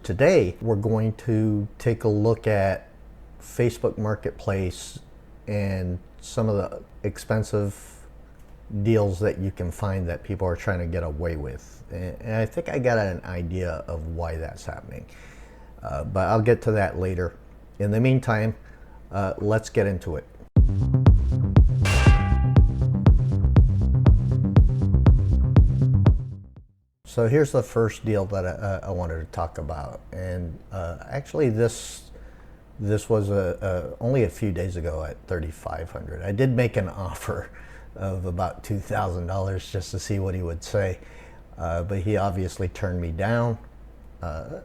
Today, we're going to take a look at Facebook Marketplace and some of the expensive deals that you can find that people are trying to get away with. And I think I got an idea of why that's happening. But I'll get to that later. In the meantime, let's get into it. So here's the first deal that I wanted to talk about, and actually this was only a few days ago at $3,500. I did make an offer of about $2,000 just to see what he would say, but he obviously turned me down. But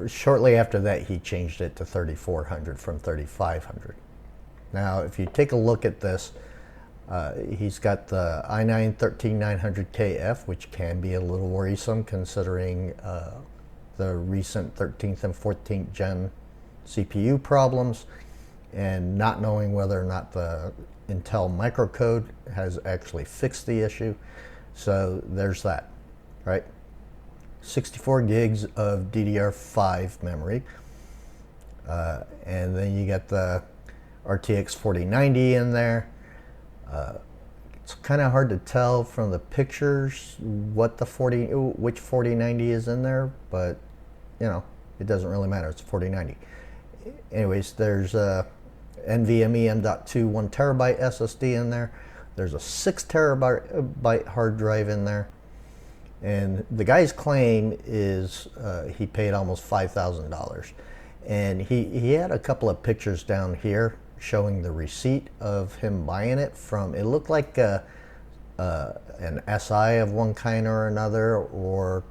shortly after that he changed it to $3,400 from $3,500. Now, if you take a look at this. He's got the i9 13900KF, which can be a little worrisome considering the recent 13th and 14th gen CPU problems, and not knowing whether or not the Intel microcode has actually fixed the issue. So there's that, right? 64 gigs of DDR5 memory, and then you got the RTX 4090 in there. It's kind of hard to tell from the pictures which 4090 is in there, but you know, it doesn't really matter. It's 4090. Anyways, there's a NVMe M.2 1 terabyte SSD in there. There's a 6 terabyte hard drive in there, and the guy's claim is he paid almost $5,000, and he had a couple of pictures down here showing the receipt of him buying it from, it looked like an SI of one kind or another, or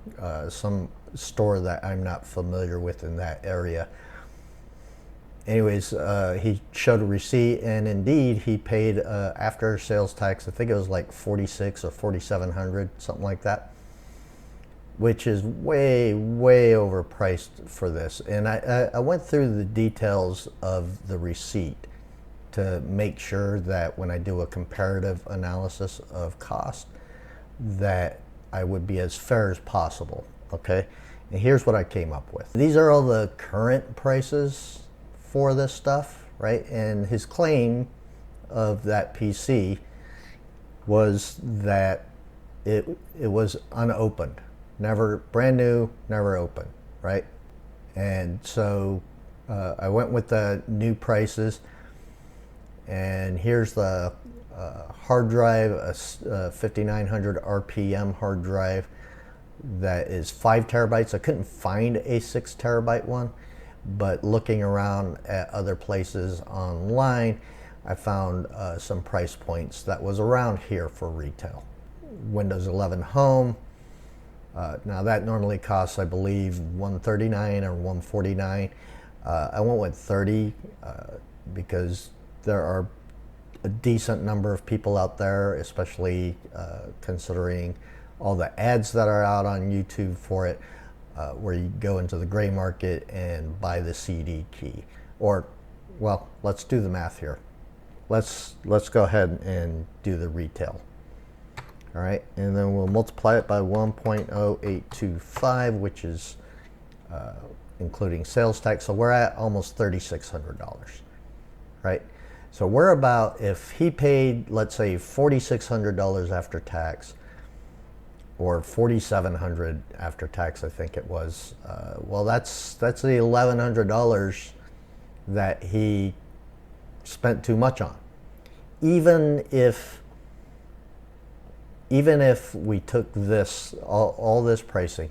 some store that I'm not familiar with in that area. Anyways, he showed a receipt, and indeed he paid after sales tax, I think it was like $4,600 or $4,700, something like that, which is way overpriced for this. And I went through the details of the receipt to make sure that when I do a comparative analysis of cost, that I would be as fair as possible, okay? And here's what I came up with. These are all the current prices for this stuff, right? And his claim of that PC was that it was unopened, never, brand new, never opened, right? And so I went with the new prices. And here's the hard drive, a 5900 RPM hard drive that is 5 terabytes. I couldn't find a 6 terabyte one, but looking around at other places online, I found some price points that was around here for retail. Windows 11 Home, now that normally costs, I believe, $139 or $149. I went with 30 because there are a decent number of people out there, especially considering all the ads that are out on YouTube for it, where you go into the gray market and buy the CD key. Or, well, let's do the math here. Let's go ahead and do the retail. All right, and then we'll multiply it by 1.0825, which is including sales tax. So we're at almost $3,600, right? So we're about, if he paid, let's say, $4,600 after tax, or $4,700 after tax, I think it was. Well, that's the $1,100 that he spent too much on. Even if we took this all this pricing,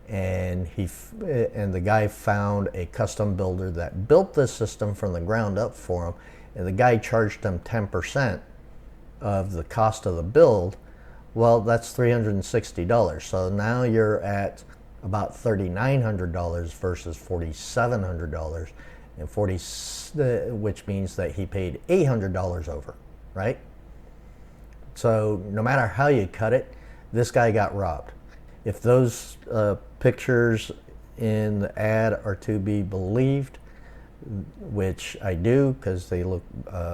and the guy found a custom builder that built this system from the ground up for him, and the guy charged him 10% of the cost of the build, well, that's $360. So now you're at about $3,900 versus $4,700, and which means that he paid $800 over, right? So no matter how you cut it, this guy got robbed. If those pictures in the ad are to be believed, which I do because they look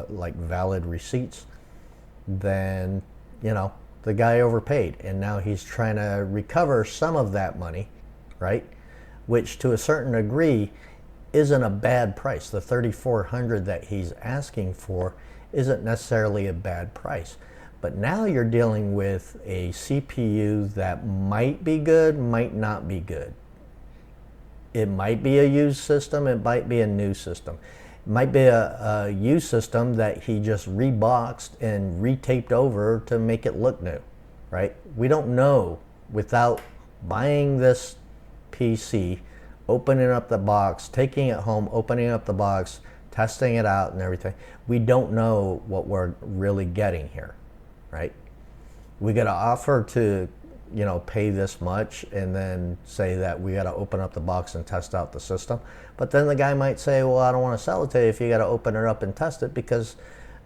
like valid receipts, then, you know, the guy overpaid, and now he's trying to recover some of that money, right? which to a certain degree isn't a bad price. The 3400 that he's asking for isn't necessarily a bad price. But now you're dealing with a CPU that might be good, might not be good. It might be a used system, it might be a new system. It might be a used system that he just reboxed and retaped over to make it look new, right? We don't know without buying this PC, opening up the box, taking it home, opening up the box, testing it out and everything. We don't know what we're really getting here, right? We got to offer to, you know, pay this much and then say that we got to open up the box and test out the system. But then the guy might say, well, I don't want to sell it to you if you got to open it up and test it, because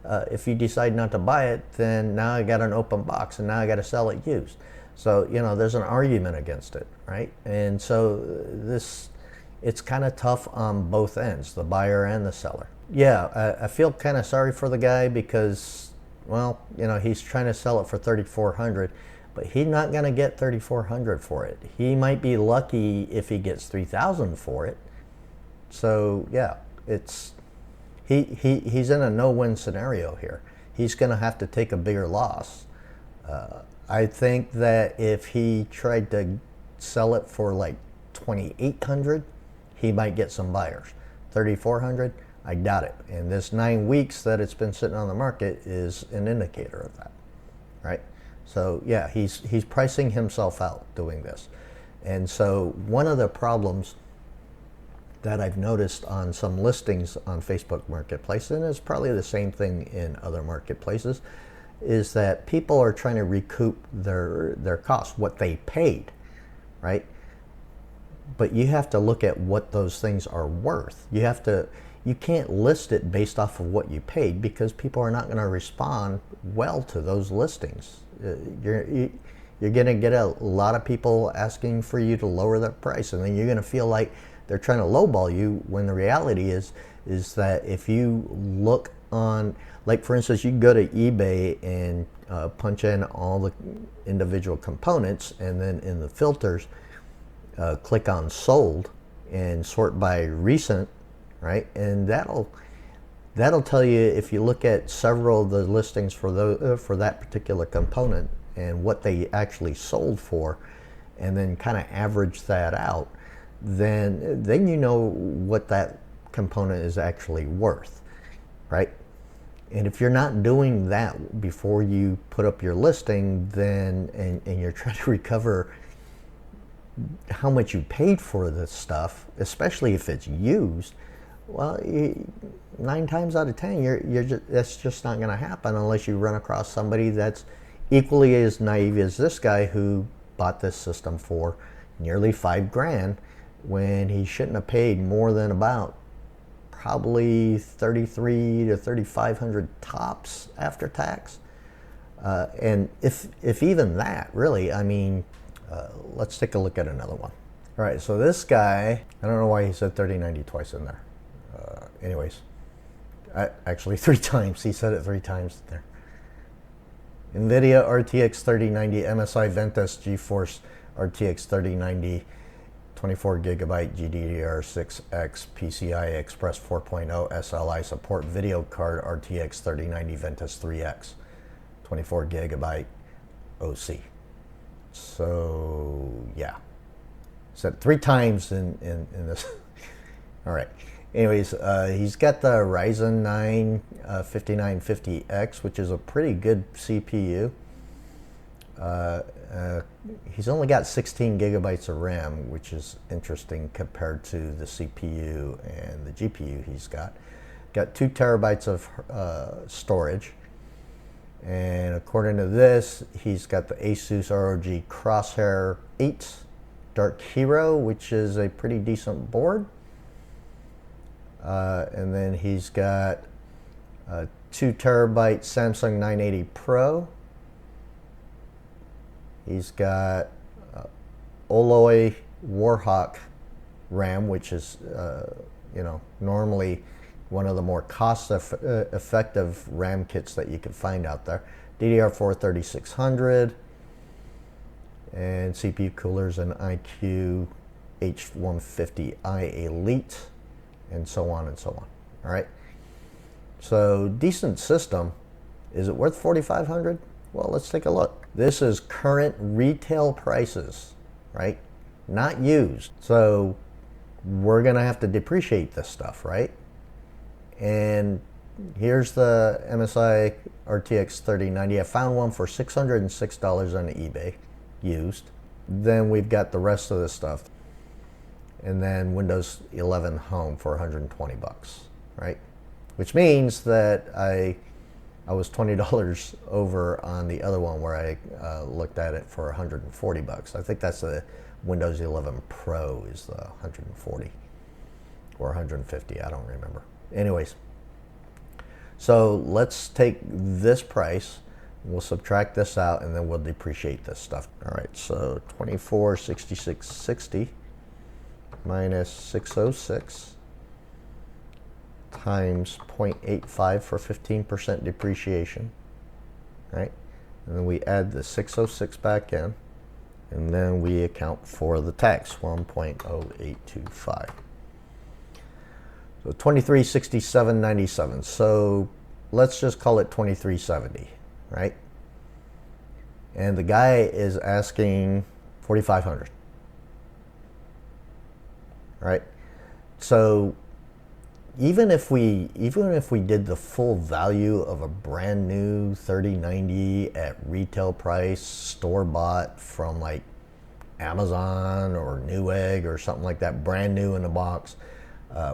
if you decide not to buy it, then now I got an open box and now I got to sell it used. So, you know, there's an argument against it, right? And so it's kind of tough on both ends, the buyer and the seller. Yeah, I feel kind of sorry for the guy because, well, you know, he's trying to sell it for 3,400, but he's not going to get 3,400 for it. He might be lucky if he gets 3,000 for it. So yeah, he's in a no-win scenario here. He's going to have to take a bigger loss. I think that if he tried to sell it for like 2,800, he might get some buyers. 3,400, I doubt it. And this 9 weeks that it's been sitting on the market is an indicator of that, right? So yeah, he's pricing himself out doing this. And so one of the problems that I've noticed on some listings on Facebook Marketplace, and it's probably the same thing in other marketplaces, is that people are trying to recoup their costs, what they paid, right? But you have to look at what those things are worth. You can't list it based off of what you paid, because people are not going to respond well to those listings. You're going to get a lot of people asking for you to lower their price, and then you're going to feel like they're trying to lowball you, when the reality is that if you look on, like for instance, you can go to eBay and punch in all the individual components, and then in the filters, click on sold and sort by recent, right? And that'll tell you, if you look at several of the listings for that particular component and what they actually sold for, and then kind of average that out, then you know what that component is actually worth, right? And if you're not doing that before you put up your listing, then and you're trying to recover how much you paid for this stuff, especially if it's used, well, 9 times out of 10, that's just not going to happen unless you run across somebody that's equally as naive as this guy, who bought this system for nearly $5,000 when he shouldn't have paid more than about probably $3,300 to $3,500 tops after tax. And if even that, really, I mean, let's take a look at another one. All right, so this guy, I don't know why he said 3090 twice in there. Anyways, actually 3 times. He said it 3 times there. NVIDIA RTX 3090, MSI Ventus GeForce RTX 3090, 24 gigabyte GDDR6X PCI Express 4.0 SLI support video card, RTX 3090 Ventus 3X, 24 gigabyte OC. So yeah, said 3 times in this. All right. Anyways, he's got the Ryzen 9 5950X, which is a pretty good CPU. He's only got 16 gigabytes of RAM, which is interesting compared to the CPU and the GPU he's got. Got 2 terabytes of storage. And according to this, he's got the ASUS ROG Crosshair 8 Dark Hero, which is a pretty decent board. And then he's got a 2 terabyte Samsung 980 Pro. He's got Alloy Warhawk RAM, which is, normally one of the more cost-effective RAM kits that you can find out there. DDR4 3600, and CPU coolers and iQ H150i Elite, and so on and so on. All right. So decent system. Is it worth $4,500? Well, let's take a look. This is current retail prices, right? Not used. So we're gonna have to depreciate this stuff, right? And here's the MSI RTX 3090. I found one for $606 on eBay, used. Then we've got the rest of this stuff. And then Windows 11 Home for 120 bucks, right? Which means that I was $20 over on the other one where I looked at it for 140 bucks. I think that's the Windows 11 Pro is the 140 or 150, I don't remember. Anyways, so let's take this price, we'll subtract this out, and then we'll depreciate this stuff. All right, so 2466.60 minus 606 times 0.85 for 15% depreciation, right? And then we add the 606 back in, and then we account for the tax, 1.0825. So 2367.97. So let's just call it 2370, right? And the guy is asking 4,500, right? So even if we did the full value of a brand new 3090 at retail price, store bought from like Amazon or Newegg or something like that, brand new in the box,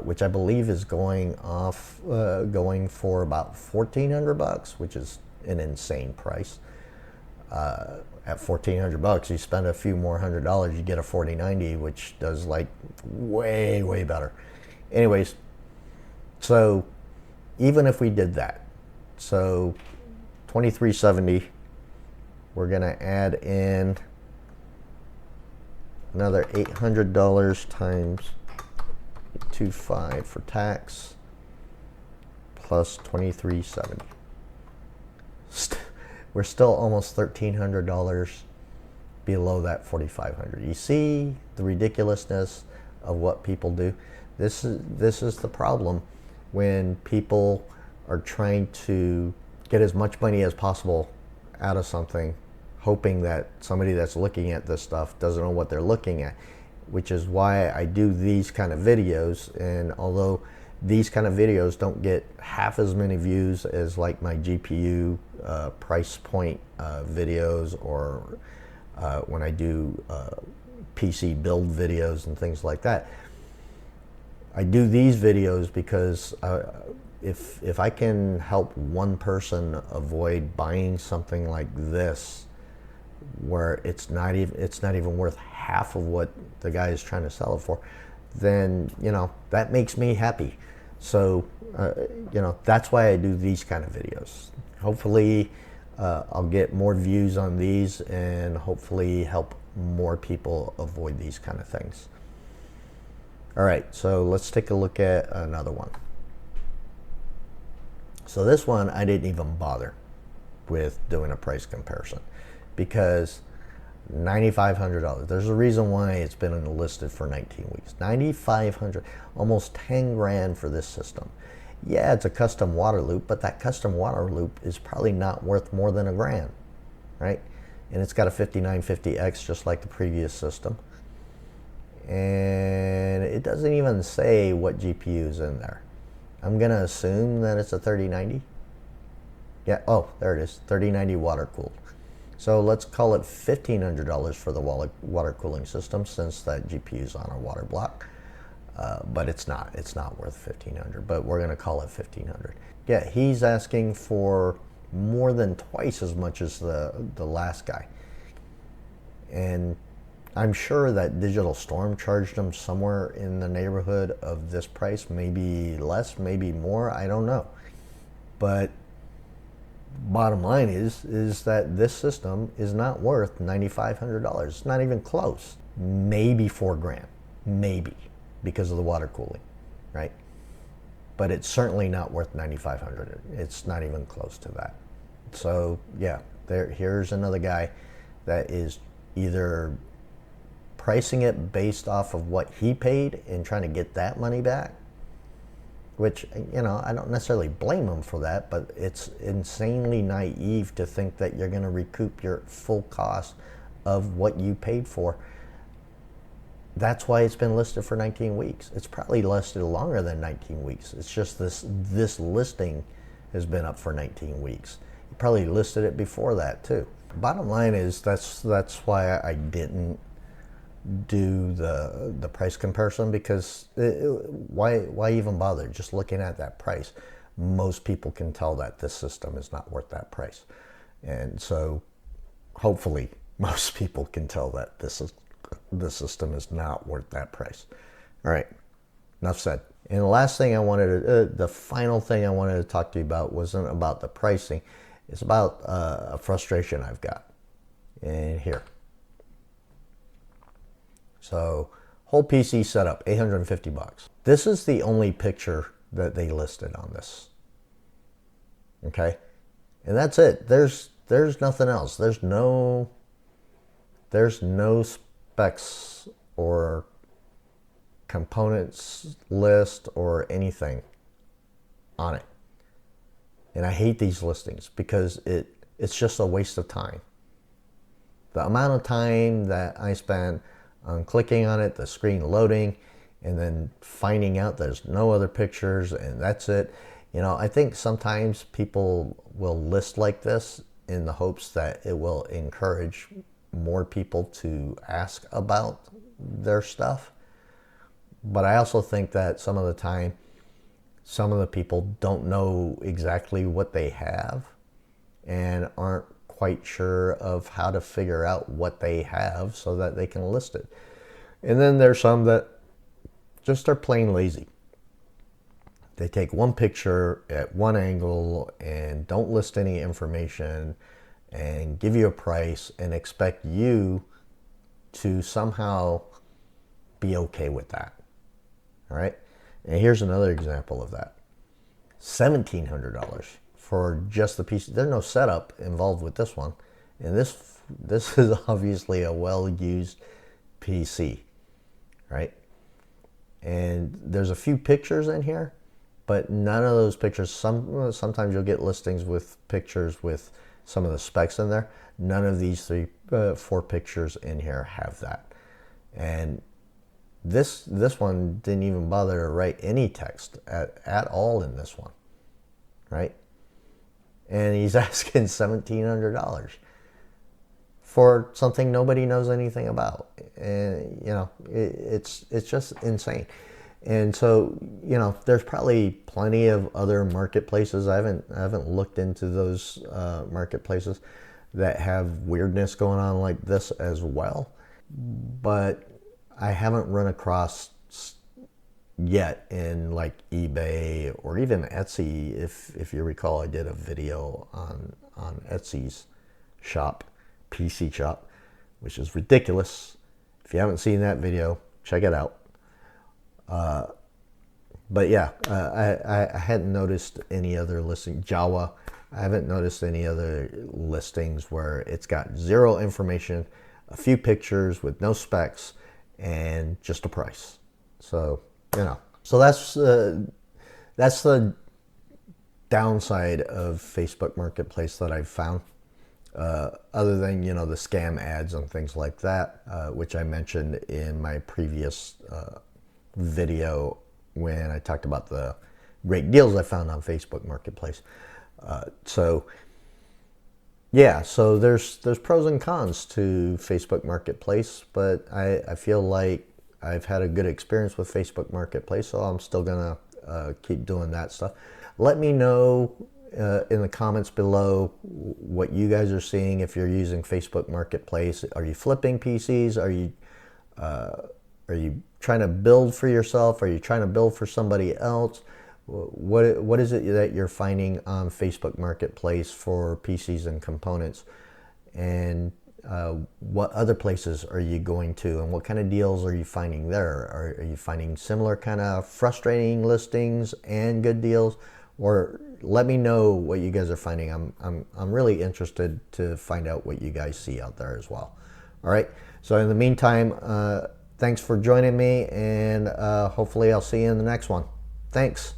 which I believe is going for about 1,400 bucks, which is an insane price. At 1,400 bucks, you spend a few more $100, you get a 4090, which does like way better. Anyways, so even if we did that, so 2370, we're gonna add in another $800 times 2.5 for tax, plus 2370. We're still almost $1,300 below that 4,500. You see the ridiculousness of what people do. This is the problem when people are trying to get as much money as possible out of something, hoping that somebody that's looking at this stuff doesn't know what they're looking at, which is why I do these kind of videos. And although these kind of videos don't get half as many views as like my GPU price point videos, or when I do PC build videos and things like that, I do these videos because if I can help one person avoid buying something like this, where it's not even worth half of what the guy is trying to sell it for, then that makes me happy. So that's why I do these kind of videos. Hopefully I'll get more views on these and hopefully help more people avoid these kind of things. All right, so let's take a look at another one. So this one, I didn't even bother with doing a price comparison because $9,500. There's a reason why it's been listed for 19 weeks. $9,500, almost 10 grand for this system. Yeah, it's a custom water loop, but that custom water loop is probably not worth more than $1,000, right? And it's got a 5950X just like the previous system. And it doesn't even say what GPU is in there. I'm gonna assume that it's a 3090. Yeah, oh, there it is, 3090 water cooled. So let's call it $1,500 for the water cooling system, since that GPU is on a water block. But it's not worth $1,500, but we're gonna call it $1,500. Yeah, he's asking for more than twice as much as the last guy. And I'm sure that Digital Storm charged him somewhere in the neighborhood of this price, maybe less, maybe more, I don't know. But bottom line is that this system is not worth $9,500. It's not even close. Maybe $4,000, maybe, because of the water cooling, right? But it's certainly not worth $9,500. It's not even close to that. So yeah, here's another guy that is either pricing it based off of what he paid and trying to get that money back, which, you know, I don't necessarily blame him for that, but it's insanely naive to think that you're going to recoup your full cost of what you paid for. That's why it's been listed for 19 weeks. It's probably listed longer than 19 weeks. It's just this listing has been up for 19 weeks. You probably listed it before that too. Bottom line is that's why I didn't do the price comparison, because why even bother just looking at that price? Most people can tell that this system is not worth that price, and so hopefully most people can tell that this system is not worth that price. All right, enough said. And the last thing I wanted to, the final thing I wanted to talk to you about wasn't about the pricing. It's about a frustration I've got in here. So, whole PC setup, $850. This is the only picture that they listed on this. Okay, and that's it. There's nothing else. There's no specs or components list or anything on it. And I hate these listings because it's just a waste of time. The amount of time that I spend on clicking on it, the screen loading, and then finding out there's no other pictures and that's it. You know, I think sometimes people will list like this in the hopes that it will encourage more people to ask about their stuff. But I also think that some of the time, some of the people don't know exactly what they have and aren't quite sure of how to figure out what they have so that they can list it. And then there's some that just are plain lazy. They take one picture at one angle and don't list any information and give you a price and expect you to somehow be okay with that. All right. And here's another example of that. $1,700 for just the PC. There's no setup involved with this one. And this is obviously a well-used PC, right? And there's a few pictures in here, but none of those pictures, sometimes you'll get listings with pictures with some of the specs in there. None of these four pictures in here have that. And this one didn't even bother to write any text at all in this one, right? And he's asking $1,700 for something nobody knows anything about. And, you know, it's just insane. And so, you know, there's probably plenty of other marketplaces. I haven't looked into those marketplaces that have weirdness going on like this as well. But I haven't run across yet in like eBay or even Etsy. If you recall, I did a video on Etsy's shop, PC shop, which is ridiculous. If you haven't seen that video, check it out. But yeah, I hadn't noticed any other listing. Java, I haven't noticed any other listings where it's got zero information, a few pictures with no specs, and just a price. So, you know, so that's the downside of Facebook Marketplace that I've found. Other than, you know, the scam ads and things like that, which I mentioned in my previous video when I talked about the great deals I found on Facebook Marketplace. So yeah, so there's pros and cons to Facebook Marketplace, but I feel like I've had a good experience with Facebook Marketplace, so I'm still gonna keep doing that stuff. Let me know in the comments below what you guys are seeing if you're using Facebook Marketplace. Are you flipping PCs? Are you trying to build for yourself? Are you trying to build for somebody else? What is it that you're finding on Facebook Marketplace for PCs and components? And what other places are you going to? And what kind of deals are you finding there? Are you finding similar kind of frustrating listings and good deals? Or let me know what you guys are finding. I'm really interested to find out what you guys see out there as well. All right. So in the meantime, thanks for joining me, and hopefully I'll see you in the next one. Thanks.